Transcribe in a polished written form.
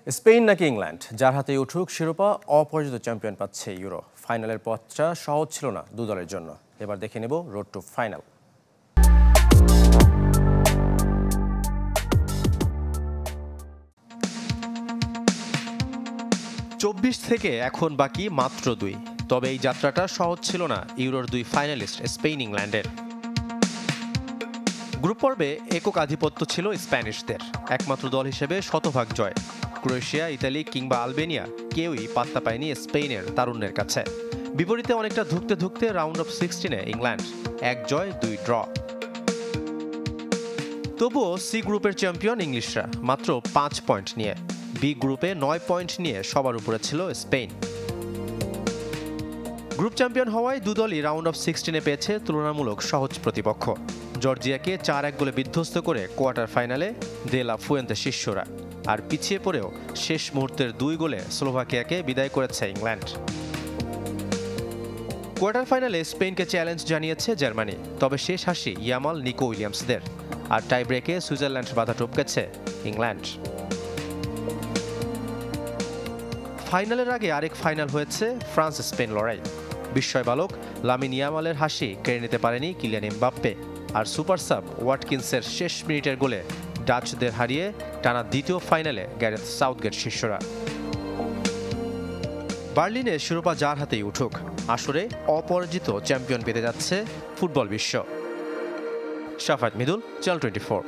Spain নাকি England, যার হাতে উঠুক শিরোপা, অপরাজিত চ্যাম্পিয়ন পাচ্ছে ইউরো। ফাইনালের পথটা সহজ ছিল না দু দলের জন্য। এবার দেখে নেব রোড টু ফাইনাল। চব্বিশ থেকে এখন বাকি মাত্র 2। তবে এই যাত্রাটা সহজ ছিল না ইউরোর 2 ফাইনালিস্ট স্পেন ইংল্যান্ডের। গ্রুপ পর্বে একক আধিপত্য ছিল স্প্যানিশদের, একমাত্র দল হিসেবে শতভাগ জয়। ক্রোয়েশিয়া, ইতালি কিংবা আলবেনিয়া কেউই পাত্তা পায়নি স্পেনের তারুণ্যের কাছে। বিপরীতে অনেকটা ধুঁকতে ধুঁকতে রাউন্ড অফ 16-এ ইংল্যান্ড 1 জয় 2 ড্র। তবুও সি গ্রুপের চ্যাম্পিয়ন ইংলিশরা মাত্র 5 পয়েন্ট নিয়ে। বি গ্রুপে 9 পয়েন্ট নিয়ে সবার উপরে ছিল স্পেন। গ্রুপ চ্যাম্পিয়ন হওয়ায় দুদলই রাউন্ড অফ 16-এ পেয়েছে তুলনামূলক সহজ প্রতিপক্ষ। জর্জিয়াকে 4-1 গোলে বিধ্বস্ত করে কোয়ার্টার ফাইনালে দে লা ফুয়েন্তে শিষ্যরা। আর পিছিয়ে পড়েও শেষ মুহূর্তের 2 গোলে স্লোভাকিয়াকে বিদায় করেছে ইংল্যান্ড। কোয়ার্টার ফাইনালে স্পেনকে চ্যালেঞ্জ জানিয়েছে জার্মানি, তবে শেষ হাসি ইয়ামাল নিকো উইলিয়ামসদের। আর টাই ব্রেকে সুইজারল্যান্ড বাধা টপকেছে ইংল্যান্ড। ফাইনালের আগে আরেক ফাইনাল হয়েছে ফ্রান্স স্পেন লড়াই। বিস্ময় বালক লামিন ইয়ামালের হাসি কেড়ে নিতে পারেনি কিলিয়ান এমবাপ্পে। আর সুপার সাব ওয়াটকিন্সের শেষ মিনিটের গোলে ডাচদের হারিয়ে টানা দ্বিতীয় ফাইনালে গ্যারেথ সাউথগেট শিষ্যরা। বার্লিনে শিরোপা যার হাতেই উঠুক, আসরে অপরাজিত চ্যাম্পিয়ন পেতে যাচ্ছে ফুটবল বিশ্ব। শাফাত মিদুল, চ্যানেল 24।